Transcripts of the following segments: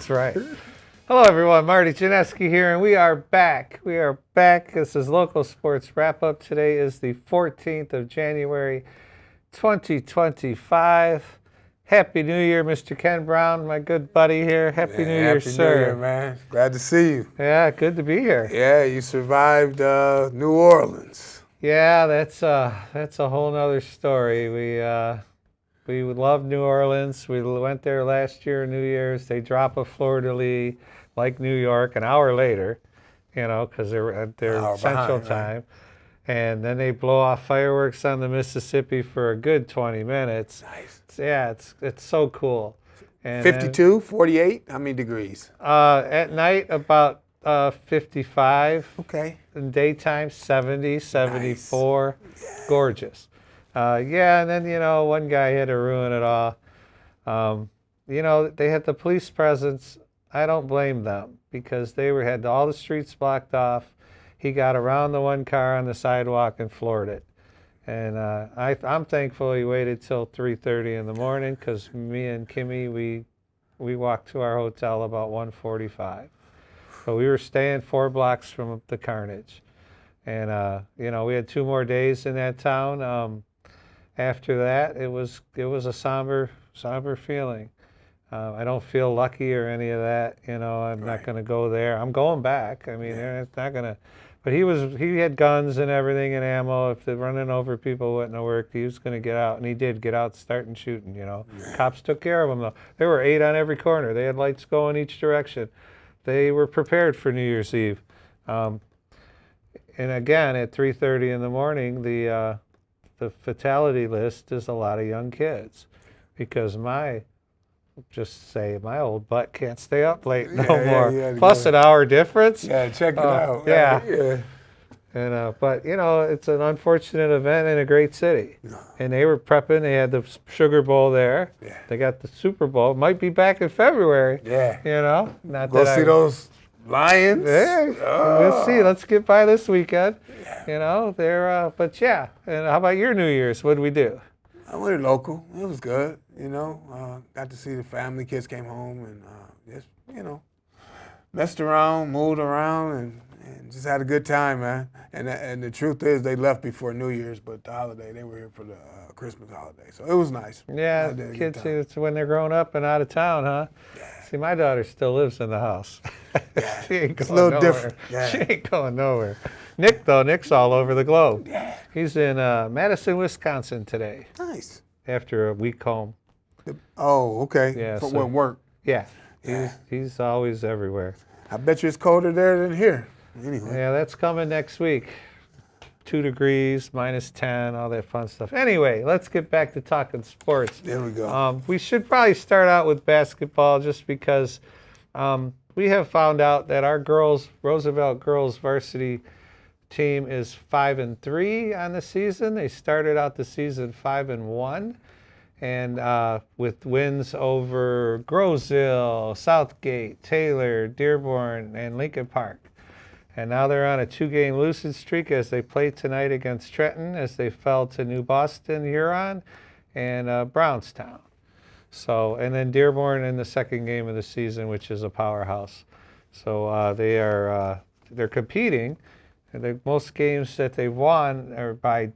That's right. Hello, everyone. Marty Janeski here, and we are back. We are back. This is Local Sports Wrap-Up. Today is the 14th of January, 2025. Happy New Year, Mr. Ken Brown, my good buddy here. Happy New Year, sir. Happy New Year, man. Glad to see you. Yeah, good to be here. Yeah, you survived New Orleans. Yeah, that's a whole nother story. We love New Orleans. We went there last year, New Year's. They drop a fleur-de-lis like New York an hour later, because they're at their Central Time. Right? And then they blow off fireworks on the Mississippi for a good 20 minutes. Nice. Yeah, it's so cool. And 52, 48, how many degrees? At night, about 55. Okay. In daytime, 70, 74. Nice. Yeah. Gorgeous. And then, one guy had to ruin it all. They had the police presence. I don't blame them because they had all the streets blocked off. He got around the one car on the sidewalk and floored it. And I'm thankful he waited till 3:30 in the morning because me and Kimmy, we walked to our hotel about 1:45. But we were staying 4 blocks from the carnage. And, we had 2 more days in that town. After that, it was a somber feeling. I don't feel lucky or any of that. I'm not going to go there. I'm going back. I mean, it's not going to. But he had guns and everything and ammo. If they're running over people wouldn't have worked, he was going to get out, and he did get out, starting shooting. Cops took care of him though. There were 8 on every corner. They had lights going each direction. They were prepared for New Year's Eve. And again, at 3:30 in the morning, the fatality list is a lot of young kids because my old butt can't stay up late no more. Plus an hour difference. Yeah, check it out. Yeah. And but it's an unfortunate event in a great city. And they were prepping. They had the Sugar Bowl there. Yeah. They got the Super Bowl. Might be back in February. Yeah. Not go see those Lions. Yeah. We'll see. Let's get by this weekend. Yeah. But yeah. And how about your New Year's? What did we do? I went local. It was good. Got to see the family. Kids came home and just messed around, moved around, and just had a good time, man. And the truth is, they left before New Year's, but the holiday they were here for the Christmas holiday, so it was nice. Yeah, kids, it's when they're growing up and out of town, huh? Yeah. See, my daughter still lives in the house. Yeah. She ain't going it's a little nowhere. Different. Yeah. She ain't going nowhere. Nick's all over the globe. Yeah. He's in Madison, Wisconsin today. Nice. After a week home. Oh, okay. Yeah. For work. Yeah. Yeah. He's always everywhere. I bet you it's colder there than here. Anyway. Yeah, that's coming next week. 2 degrees, -10, all that fun stuff. Anyway, let's get back to talking sports. There we go. We should probably start out with basketball just because we have found out that our Roosevelt girls varsity team is 5-3 on the season. They started out the season 5-1. And with wins over Groseville, Southgate, Taylor, Dearborn, and Lincoln Park. And now they're on a 2-game losing streak as they play tonight against Trenton as they fell to New Boston, Huron, and Brownstown. So, and then Dearborn in the 2nd game of the season, which is a powerhouse. So they're competing. And most games that they've won are by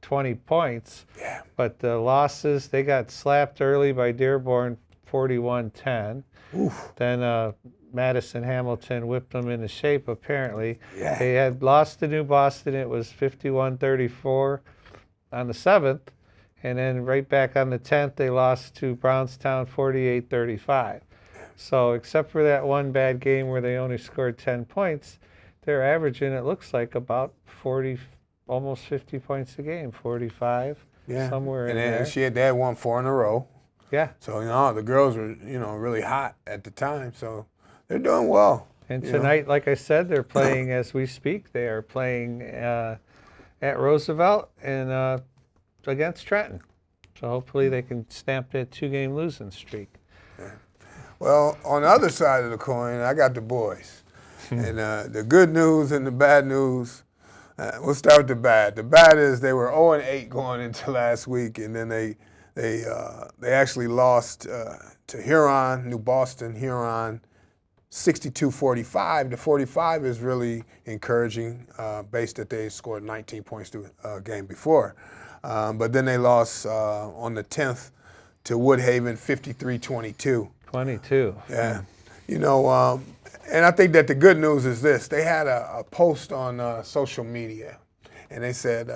20 points. Yeah. But the losses, they got slapped early by Dearborn 41-10. Oof. Then Madison Hamilton whipped them into shape, apparently. Yeah. They had lost to New Boston. It was 51-34 on the 7th. And then right back on the 10th, they lost to Brownstown 48-35. So except for that one bad game where they only scored 10 points, they're averaging, it looks like, about 40, almost 50 points a game, 45, somewhere in there. They had won 4 in a row. Yeah. So, the girls were, really hot at the time. So they're doing well. And tonight, like I said, they're playing as we speak. They are playing at Roosevelt and against Trenton. So hopefully they can stamp that 2-game losing streak. Yeah. Well, on the other side of the coin, I got the boys. And the good news and the bad news, we'll start with the bad. The bad is they were 0-8 going into last week, and then they actually lost to Huron, New Boston, Huron, 62-45. The 45 is really encouraging, based that they scored 19 points the game before. But then they lost on the 10th to Woodhaven 53-22. 22. Yeah. You know, and I think that the good news is this. They had a post on social media, and they said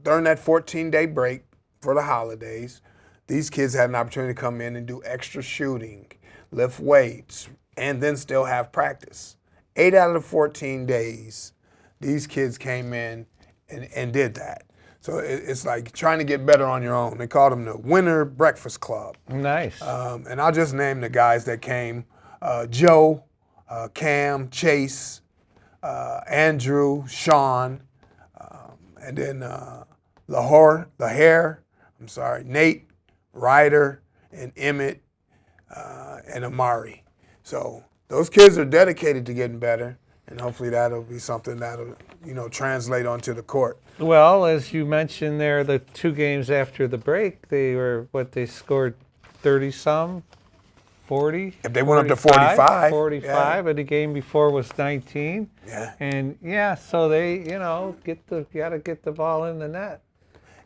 during that 14-day break for the holidays, these kids had an opportunity to come in and do extra shooting, lift weights, and then still have practice. 8 out of the 14 days, these kids came in and did that. So it's like trying to get better on your own. They called them the Winter Breakfast Club. Nice. And I'll just name the guys that came. Joe, Cam, Chase, Andrew, Sean, and then Nate, Ryder, and Emmett, and Amari. So those kids are dedicated to getting better, and hopefully that'll be something that'll, translate onto the court. Well, as you mentioned there, the 2 games after the break, they scored 30-some, 40? If they went up to 45. 45, yeah. and the game before was 19. Yeah. And, so they, you got to get the ball in the net.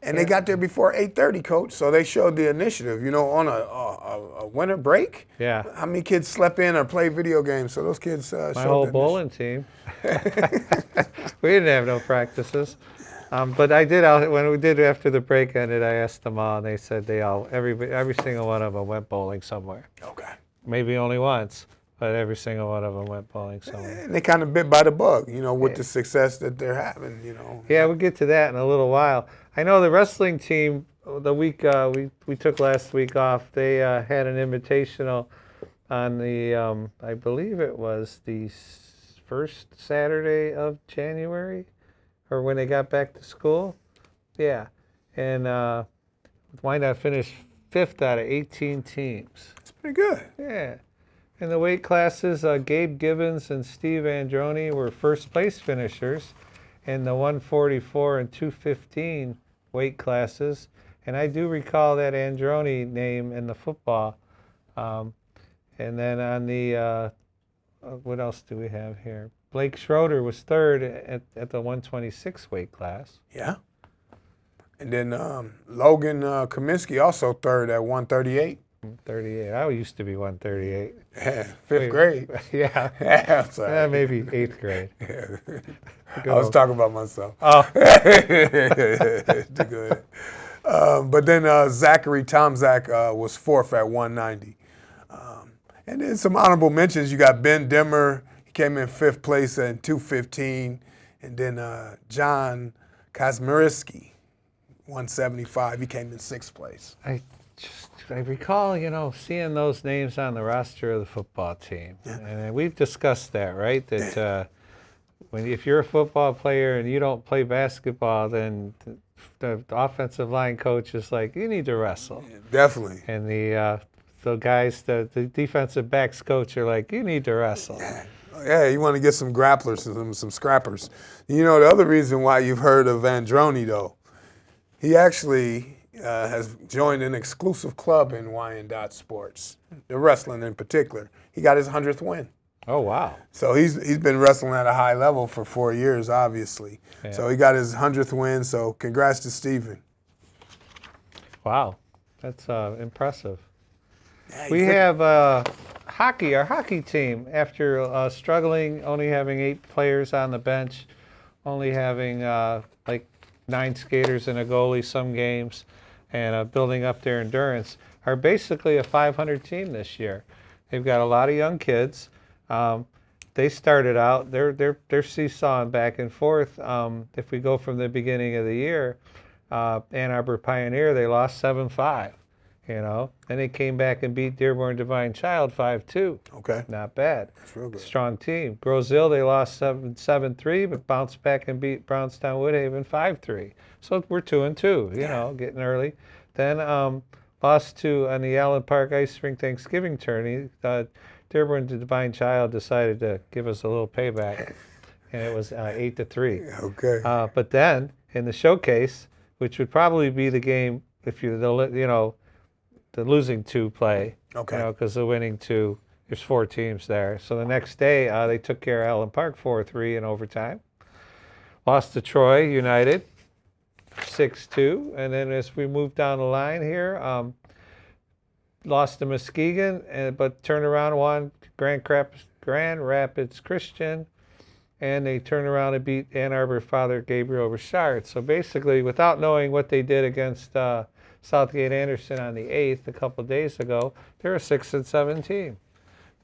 And they got there before 8:30, Coach, so they showed the initiative. On a winter break, Yeah. how many kids slept in or played video games? So those kids showed My whole the bowling team. We didn't have no practices. But I did, when we did after the break ended, I asked them all, and they said every single one of them went bowling somewhere. Okay. Maybe only once, but every single one of them went bowling somewhere. And they kind of bit by the bug, with the success that they're having, Yeah, we'll get to that in a little while. I know the wrestling team, the week we took last week off, they had an invitational on the, I believe it was the first Saturday of January, or when they got back to school. Yeah. And Wyandotte finished 5th out of 18 teams. It's pretty good. Yeah. In the weight classes, Gabe Gibbons and Steve Androni were first place finishers in the 144 and 215 weight classes. And I do recall that Androni name in the football. And then on the, what else do we have here? Blake Schroeder was 3rd at the 126 weight class. Yeah. And then Logan Kaminsky also 3rd at 138. 38. I used to be 138. Yeah, 5th grade. Yeah. Yeah, I'm sorry. Maybe 8th grade. Yeah. I was talking about myself. Oh. Go ahead. But then Zachary Tomzak was 4th at 190. And then some honorable mentions. You got Ben Dimmer. He came in 5th place at 215. And then John Kazmierski, 175. He came in 6th place. I recall, seeing those names on the roster of the football team. Yeah. And we've discussed that, right? That if you're a football player and you don't play basketball, then the offensive line coach is like, you need to wrestle. Yeah, definitely. And the guys, the defensive backs coach are like, you need to wrestle. Yeah, you want to get some grapplers, some scrappers. The other reason why you've heard of Androni, though, he actually has joined an exclusive club in Wyandotte sports, the wrestling in particular. He got his 100th win. Oh, wow. So he's been wrestling at a high level for 4 years, obviously. Yeah. So he got his 100th win, so congrats to Stephen. Wow, that's impressive. Yeah, we have hockey, our hockey team, after struggling, only having 8 players on the bench, only having 9 skaters and a goalie some games, and building up their endurance, are basically a 500 team this year. They've got a lot of young kids. They started out, they're seesawing back and forth. If we go from the beginning of the year, Ann Arbor Pioneer, they lost 7-5, Then they came back and beat Dearborn Divine Child 5-2. Okay. Not bad. That's real good. Strong team. Grosville, they lost 7-3, but bounced back and beat Brownstown Woodhaven 5-3. So we're 2-2, getting early. Then lost to, on the Allen Park Ice Rink Thanksgiving tourney, Dearborn Divine Child decided to give us a little payback, and it was 8-3. Okay. But then, in the showcase, which would probably be the game if the losing 2 play, okay, because the winning 2 There's 4 teams there. So the next day, they took care of Allen Park 4-3 in overtime. Lost to Troy United 6-2. And then as we move down the line here, lost to Muskegon, but turned around and won Grand Rapids Christian. And they turned around and beat Ann Arbor Father Gabriel Richard. So basically, without knowing what they did against Southgate Anderson on the 8th a couple of days ago, they're a 6-7 team.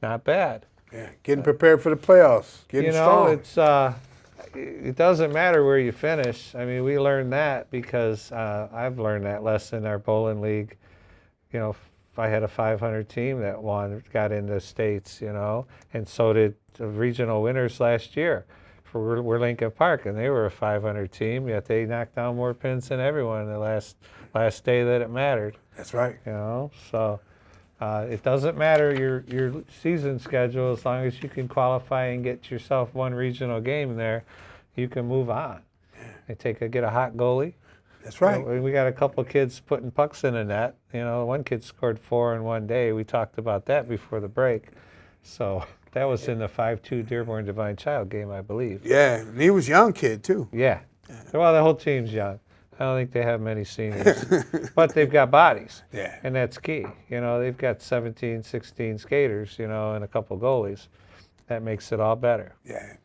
Not bad. Yeah, getting prepared for the playoffs. Getting strong. It doesn't matter where you finish. I mean, we learned that because I've learned that lesson in our bowling league. You know, I had a 500 team that got into states, you know, and so did the regional winners last year for Lincoln Park, and they were a 500 team, yet they knocked down more pins than everyone the last day that it mattered. That's right. You know, so it doesn't matter your season schedule as long as you can qualify and get yourself one regional game there, you can move on. They get a hot goalie. That's right. You know, we got a couple of kids putting pucks in the net. You know, one kid scored 4 in one day. We talked about that before the break. So that was in the 5-2 Dearborn Divine Child game, I believe. Yeah, and he was a young kid, too. Yeah. Well, the whole team's young. I don't think they have many seniors. But they've got bodies. Yeah. And that's key. You know, they've got 17, 16 skaters, you know, and a couple goalies. That makes it all better. Yeah.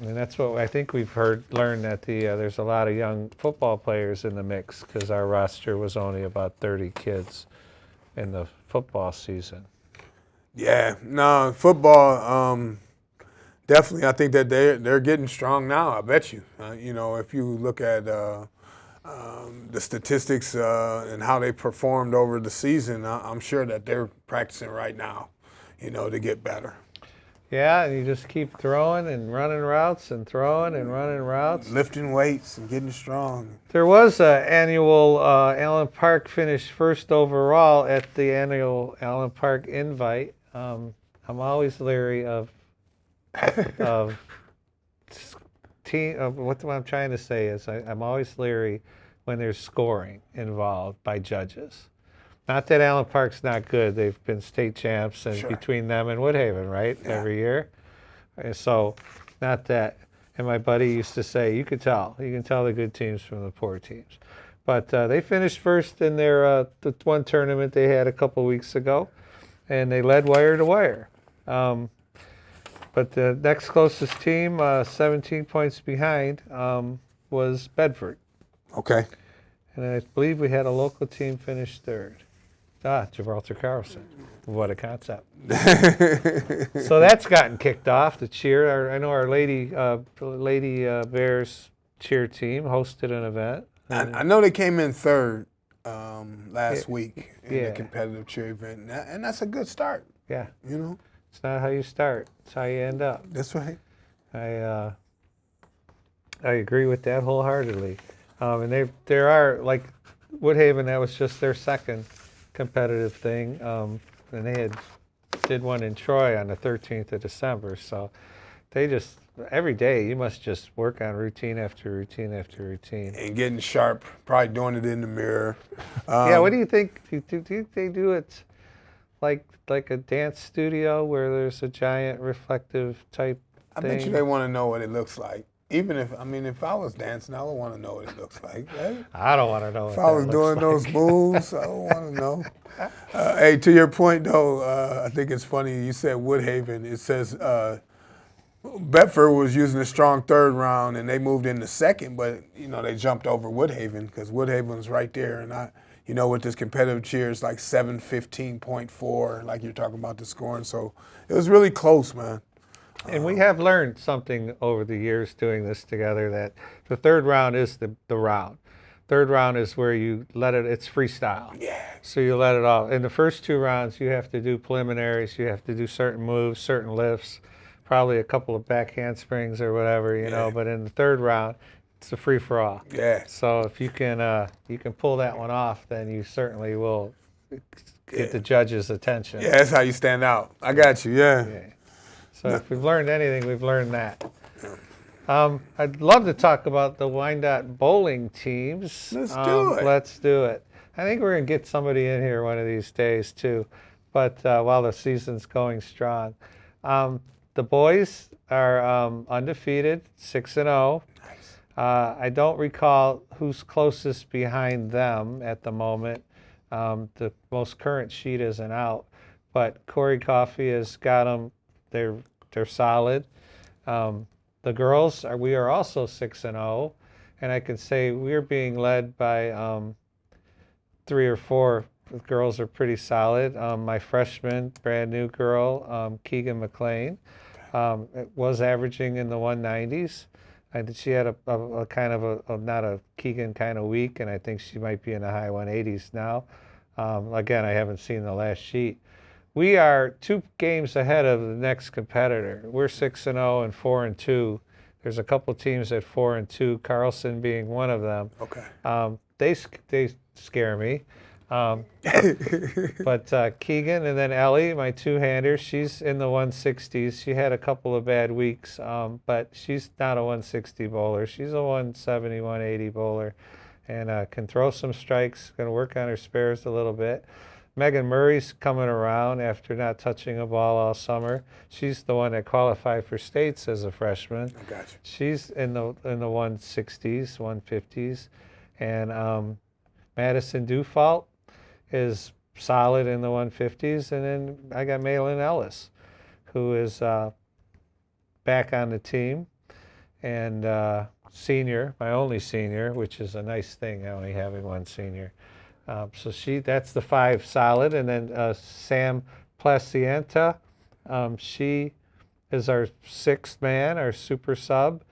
And that's what I think we've learned that there's a lot of young football players in the mix because our roster was only about 30 kids in the football season. Yeah, no, football, definitely. I think that they're getting strong now. I bet you. You know, if you look at the statistics and how they performed over the season, I'm sure that they're practicing right now, you know, to get better. Yeah, and you just keep throwing and running routes and throwing and running routes. Lifting weights and getting strong. There was an annual Allen Park finished first overall at the annual Allen Park Invite. I'm always leery of what I'm trying to say is I'm always leery when there's scoring involved by judges. Not that Allen Park's not good. They've been state champs and Sure. between them and Woodhaven, right? Yeah. Every year. And so, not that. And my buddy used to say, you can tell the good teams from the poor teams. But they finished first in their the one tournament they had a couple weeks ago, and they led wire to wire. But the next closest team, 17 points behind, was Bedford. Okay. And I believe we had a local team finish third. Gibraltar Carlson. What a concept. So that's gotten kicked off, the cheer. I know our Lady Bears cheer team hosted an event. I know they came in third last week in yeah. the competitive cheer event, and that's a good start. Yeah. You know? It's not how you start. It's how you end up. That's right. I agree with that wholeheartedly. And there are, like Woodhaven, that was just their second competitive thing. And they did one in Troy on the 13th of December. So they just, every day, you must just work on routine after routine after routine. And getting sharp, probably doing it in the mirror. Yeah, what do you think? Do you think they do it like a dance studio where there's a giant reflective type I thing? bet you they want to know what it looks like. Even if I was dancing, I would want to know what it looks like. Right? I don't want to know. If I was doing those moves, I don't want to know. Hey, to your point though, I think it's funny you said Woodhaven. It says Bedford was using a strong third round and they moved into second, but you know they jumped over Woodhaven because Woodhaven was right there. And you know, with this competitive cheer, it's like 715.4, like you're talking about the scoring. So it was really close, man. And we have learned something over the years doing this together, that the third round is the round. Third round is where you it's freestyle. Yeah. So you let it off. In the first 2 rounds, you have to do preliminaries. You have to do certain moves, certain lifts, probably a couple of back handsprings or whatever, you know. But in the third round, it's a free-for-all. Yeah. So if you can pull that one off, then you certainly will get the judges' attention. Yeah, that's how you stand out. I got you, yeah. So if we've learned anything, we've learned that. I'd love to talk about the Wyandotte bowling teams. Let's do it. Let's do it. I think we're going to get somebody in here one of these days, too. but while the season's going strong. The boys are undefeated, 6-0. Nice. I don't recall who's closest behind them at the moment. The most current sheet isn't out, but Corey Coffey has got them. They're solid. The girls we are also 6-0, and I can say we're being led by 3 or 4. The girls are pretty solid. My freshman, brand new girl, Keegan McLean, was averaging in the 190s. She had a kind of a not a Keegan kind of week, and I think she might be in the high 180s now. Again, I haven't seen the last sheet. We are 2 games ahead of the next competitor. We're 6-0 and 4-2. There's a couple teams at 4-2, Carlson being one of them. Okay. They scare me. But Keegan and then Ellie, my two-hander, she's in the 160s. She had a couple of bad weeks, but she's not a 160 bowler. She's a 170, 180 bowler, and can throw some strikes, going to work on her spares a little bit. Megan Murray's coming around after not touching a ball all summer. She's the one that qualified for states as a freshman. I got you. She's in the 160s, 150s, and Madison Dufault is solid in the 150s, and then I got Malin Ellis, who is back on the team, and senior, my only senior, which is a nice thing, only having one senior. So that's the 5 solid, and then Sam Placienta, she is our 6th man, our super sub,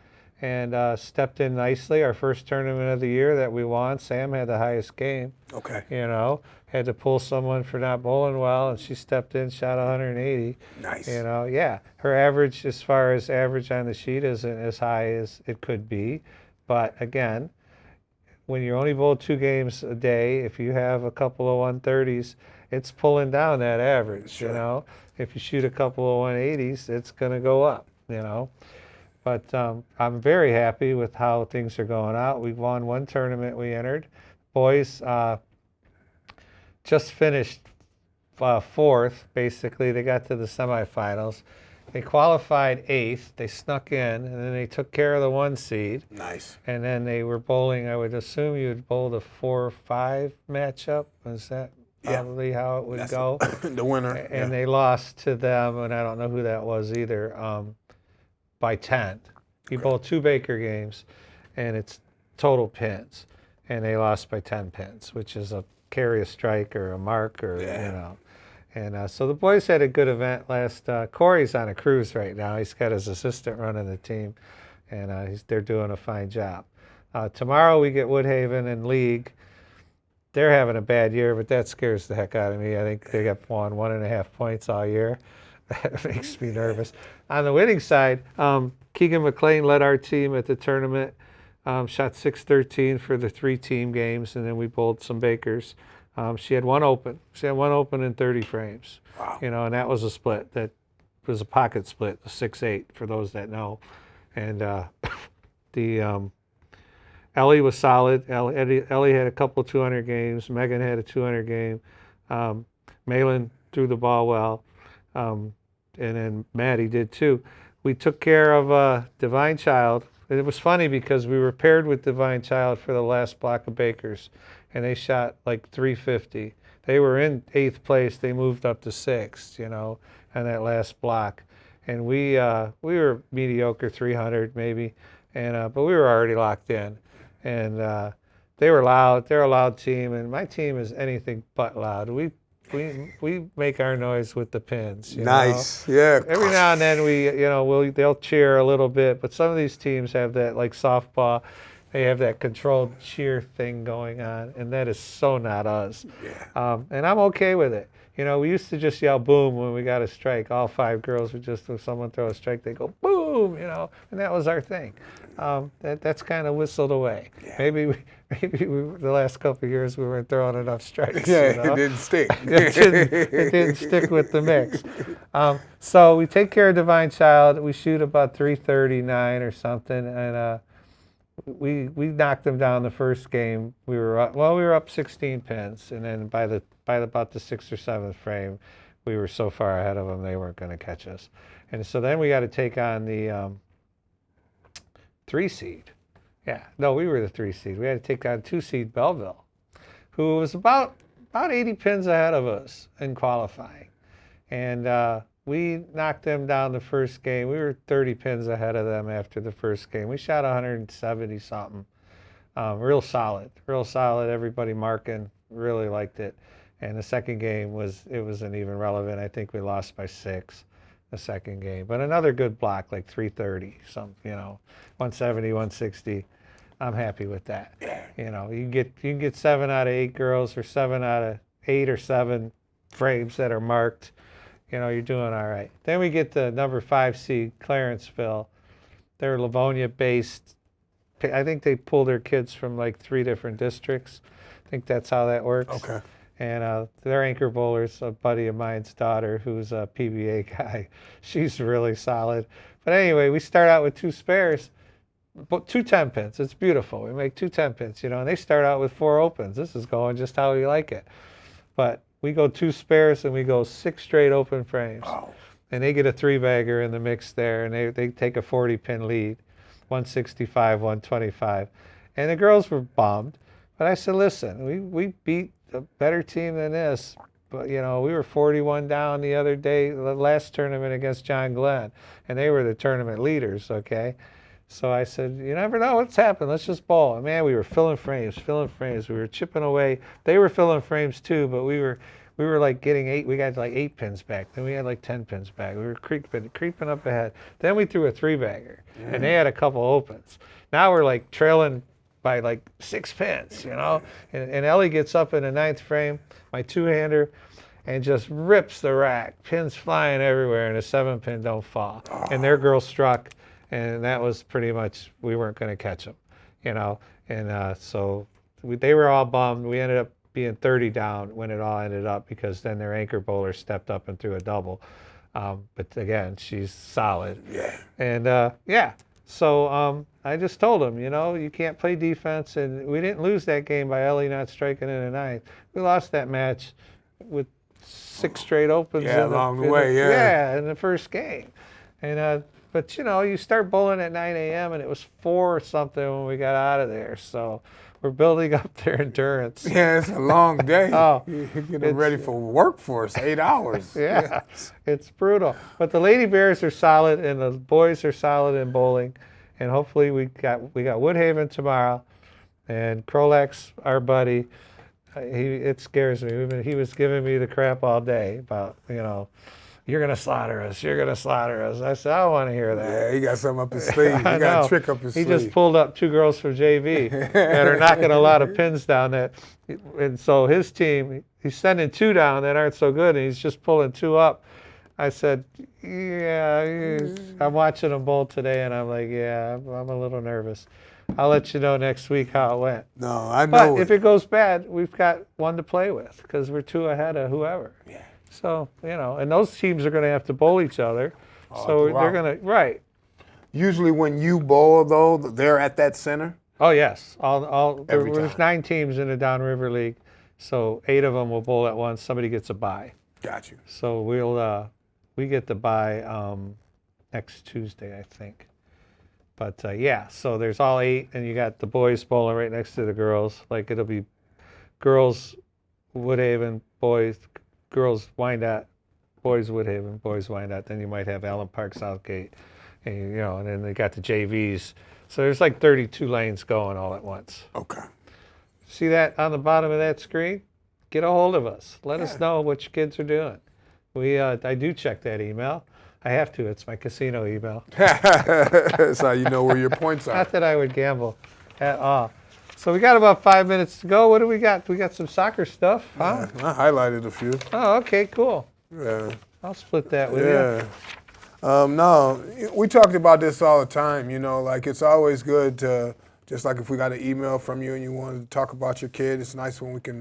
and stepped in nicely. Our first tournament of the year that we won, Sam had the highest game. Okay. Had to pull someone for not bowling well, and she stepped in, shot 180. Nice. Yeah. Her average, as far as average on the sheet, isn't as high as it could be. But again, when you only bowl 2 games a day, if you have a couple of 130s, it's pulling down that average, Sure. If you shoot a couple of 180s, it's going to go up, But I'm very happy with how things are going out. We've won 1 tournament we entered. Boys just finished 4th, basically. They got to the semifinals. They qualified 8th. They snuck in, and then they took care of the 1 seed. Nice. And then they were bowling, I would assume you'd bowl the 4-5 matchup. Is that probably how it would go? The winner. And they lost to them, and I don't know who that was either, by 10. You bowl 2 Baker games, and it's total pins. And they lost by 10 pins, which is carry a strike or a mark or, And so the boys had a good event last. Corey's on a cruise right now. He's got his assistant running the team, and they're doing a fine job. Tomorrow we get Woodhaven and League. They're having a bad year, but that scares the heck out of me. I think they got won 1.5 points all year. That makes me nervous. On the winning side, Keegan McLean led our team at the tournament. Shot 613 for the 3 team games, and then we bowled some Bakers. She had 1 open. She had 1 open in 30 frames. Wow. And that was a split. That was a pocket split, a 6-8 for those that know. And the Ellie was solid. Ellie had a couple 200 games. Megan had a 200 game. Malin threw the ball well, and then Maddie did too. We took care of Divine Child. It was funny because we were paired with Divine Child for the last block of Bakers, and they shot like 350. They were in 8th place. They moved up to 6th, on that last block. And we were mediocre, 300 maybe, and but we were already locked in. And they were loud. They're a loud team, and my team is anything but loud. We make our noise with the pins. Nice. Yeah. Every now and then they'll cheer a little bit, but some of these teams have that, like softball, they have that controlled cheer thing going on, and that is so not us. Yeah. And I'm okay with it. We used to just yell boom when we got a strike. All 5 girls would just, if someone throw a strike, they go boom, and that was our thing. That's kind of whistled away. Yeah. Maybe the last couple of years we weren't throwing enough strikes. Yeah, it didn't stick. It didn't stick with the mix. So we take care of Divine Child. We shoot about 339 or something, and we knocked them down the first game. We were up 16 pins, and then by about the 6th or 7th frame, we were so far ahead of them, they weren't going to catch us. And so then we got to take on the 3 seed. Yeah, no, we were the 3 seed. We had to take on 2 seed Belleville, who was about 80 pins ahead of us in qualifying. And we knocked them down the first game. We were 30 pins ahead of them after the first game. We shot 170 something. Real solid. Everybody marking, really liked it. And the second game wasn't even relevant. I think we lost by 6 the second game. But another good block, like 330, 170, 160. I'm happy with that. You can get 7 out of 8 girls, or 7 out of 8 or 7 frames that are marked. You're doing all right. Then we get the number 5 seed, Clarenceville. They're Livonia-based. I think they pull their kids from like 3 different districts. I think that's how that works. Okay. And their anchor bowler's a buddy of mine's daughter, who's a PBA guy. She's really solid. But anyway, we start out with 2 spares, 2 10 pins. It's beautiful. We make 2 10 pins, and they start out with 4 opens. This is going just how we like it. But we go 2 spares and we go 6 straight open frames. Wow. And they get a 3-bagger in the mix there, and they take a 40-pin lead, 165, 125. And the girls were bummed. But I said, listen, we beat a better team than this. But, we were 41 down the other day, the last tournament against John Glenn. And they were the tournament leaders, okay? So I said, you never know what's happened. Let's just bowl. And man, we were filling frames. We were chipping away. They were filling frames too, but we were like getting 8. We got like 8 pins back. Then we had like 10 pins back. We were creeping up ahead. Then we threw a 3-bagger, and they had a couple opens. Now we're like trailing by like 6 pins, And Ellie gets up in the 9th frame, my 2-hander, and just rips the rack. Pins flying everywhere, and the 7-pin don't fall. Oh. And their girl struck. And that was pretty much, we weren't going to catch them, And so they were all bummed. We ended up being 30 down when it all ended up, because then their anchor bowler stepped up and threw a double. But again, she's solid. Yeah. And so I just told them, you can't play defense. And we didn't lose that game by Ellie not striking in the 9th. We lost that match with 6 straight opens. Along the way, yeah. In the first game. And but you start bowling at 9 a.m. and it was 4 or something when we got out of there. So we're building up their endurance. Yeah, it's a long day. Oh, you're getting ready for workforce, 8 hours. Yeah, it's brutal. But the Lady Bears are solid, and the boys are solid in bowling. And hopefully we got Woodhaven tomorrow, and Krolak's our buddy. It scares me. He was giving me the crap all day about you're going to slaughter us. You're going to slaughter us. I said, I don't want to hear that. Yeah, he got something up his sleeve. He got a trick up his sleeve. He just pulled up 2 girls from JV that are knocking a lot of pins down. And so his team, he's sending 2 down that aren't so good, and he's just pulling 2 up. I said, yeah, I'm watching them bowl today, and I'm like, yeah, I'm a little nervous. I'll let you know next week how it went. No, I know. But if it goes bad, we've got 1 to play with, because we're 2 ahead of whoever. Yeah. So, and those teams are going to have to bowl each other. So they're going to, right. Usually when you bowl, though, they're at that center? Oh, yes. There's time. 9 teams in the Downriver League, so 8 of them will bowl at once. Somebody gets a bye. Got you. So we get the bye next Tuesday, I think. But, so there's all 8, and you got the boys bowling right next to the girls. Like, it'll be girls, Woodhaven, boys, girls Wyandotte, boys Woodhaven, boys Wyandotte. Then you might have Allen Park, Southgate, and and then they got the JVs. So there's like 32 lanes going all at once. Okay. See that on the bottom of that screen? Get a hold of us. Let us know what your kids are doing. I do check that email. I have to. It's my casino email. That's how you know where your points are. Not that I would gamble at all. So we got about 5 minutes to go. What do we got? We got some soccer stuff, huh? Yeah, I highlighted a few. Oh, okay, cool. Yeah. I'll split that with you. No, we talked about this all the time. Like it's always good to, just like if we got an email from you and you wanted to talk about your kid, it's nice when we can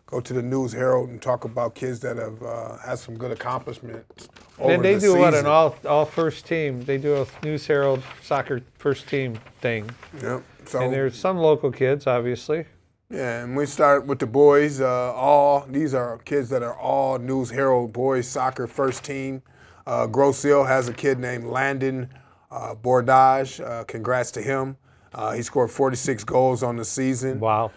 go to the News Herald and talk about kids that have had some good accomplishments over And they the do season. what, an all first team. They do a News Herald soccer first team thing. Yep. So, And there's some local kids, obviously. Yeah, and we start with the boys. These are kids that are all News Herald boys soccer first team. Grosse Ile has a kid named Landon Bordage. Congrats to him. He scored 46 goals on the season. Wow.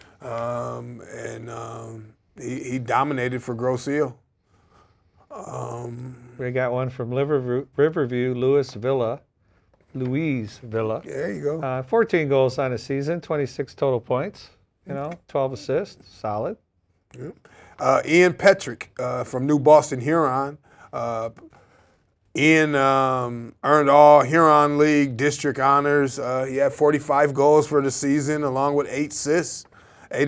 He dominated for Grosse Ile. We got one from Riverview, Louise Villa. There you go. 14 goals on the season, 26 total points. 12 assists, solid. Ian Petrick from New Boston Huron. Ian earned all Huron League district honors. He had 45 goals for the season, along with 8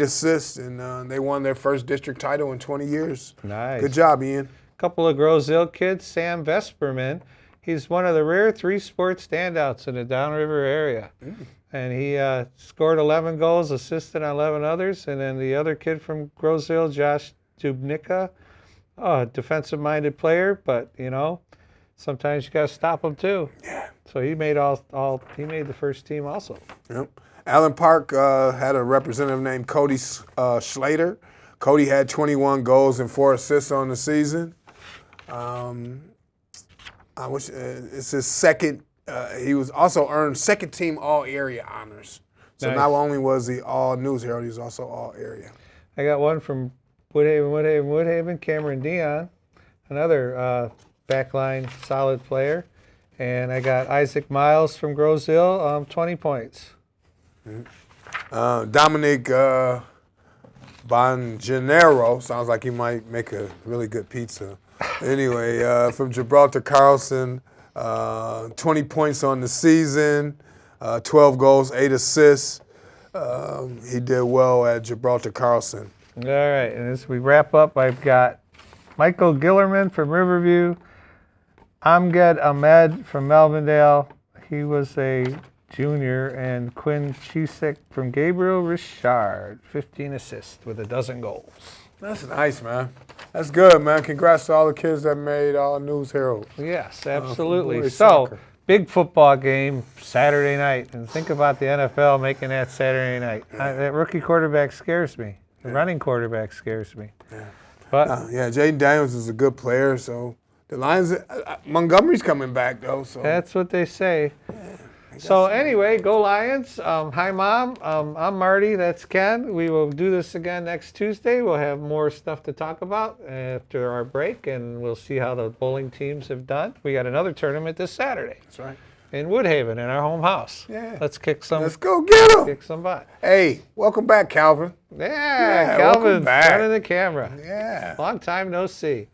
assists, and they won their first district title in 20 years. Nice. Good job, Ian. Couple of Grosse Ile kids, Sam Vesperman. He's one of the rare 3-sport standouts in the Downriver area. And he scored 11 goals, assisted on 11 others. And then the other kid from Grosse Ile, Josh Dubnica, defensive-minded player, but, sometimes you got to stop him too. Yeah. So he made he made the first team also. Yep. Allen Park had a representative named Cody Schlater. Cody had 21 goals and 4 assists on the season. It's his second. He was also earned second team all area honors. So Nice. not only was he all News Herald, he was also all area. I got one from Woodhaven, Cameron Dion, another backline solid player. And I got Isaac Miles from Grosse Ile, 20 points. Dominic Bongenero, sounds like he might make a really good pizza. Anyway, from Gibraltar Carlson, 20 points on the season, 12 goals, 8 assists. He did well at Gibraltar Carlson. All right, and as we wrap up, I've got Michael Gillerman from Riverview, Amgad Ahmed from Melvindale. He was a junior, and Quinn Chusek from Gabriel Richard, 15 assists with 12 goals. That's nice, man. That's good, man. Congrats to all the kids that made all News Herald. Yes, absolutely. boys So, soccer. big football game Saturday night, and think about the NFL making that Saturday night. That rookie quarterback scares me. The running quarterback scares me. Yeah. But Jaden Daniels is a good player, so the Lions, Montgomery's coming back, though. So that's what they say. So anyway, go Lions. Hi, Mom. I'm Marty. That's Ken. We will do this again next Tuesday. We'll have more stuff to talk about after our break, and we'll see how the bowling teams have done. We got another tournament this Saturday That's right. in Woodhaven in our home house. Yeah. Let's kick some Let's go get him. kick some butt. Hey, welcome back, Calvin. Yeah, welcome Calvin, back. running the camera. Yeah. Long time no see.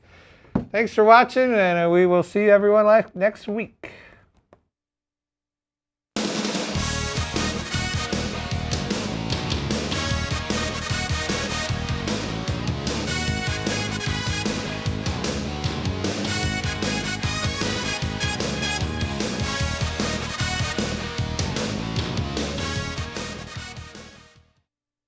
Thanks for watching, and we will see everyone next week.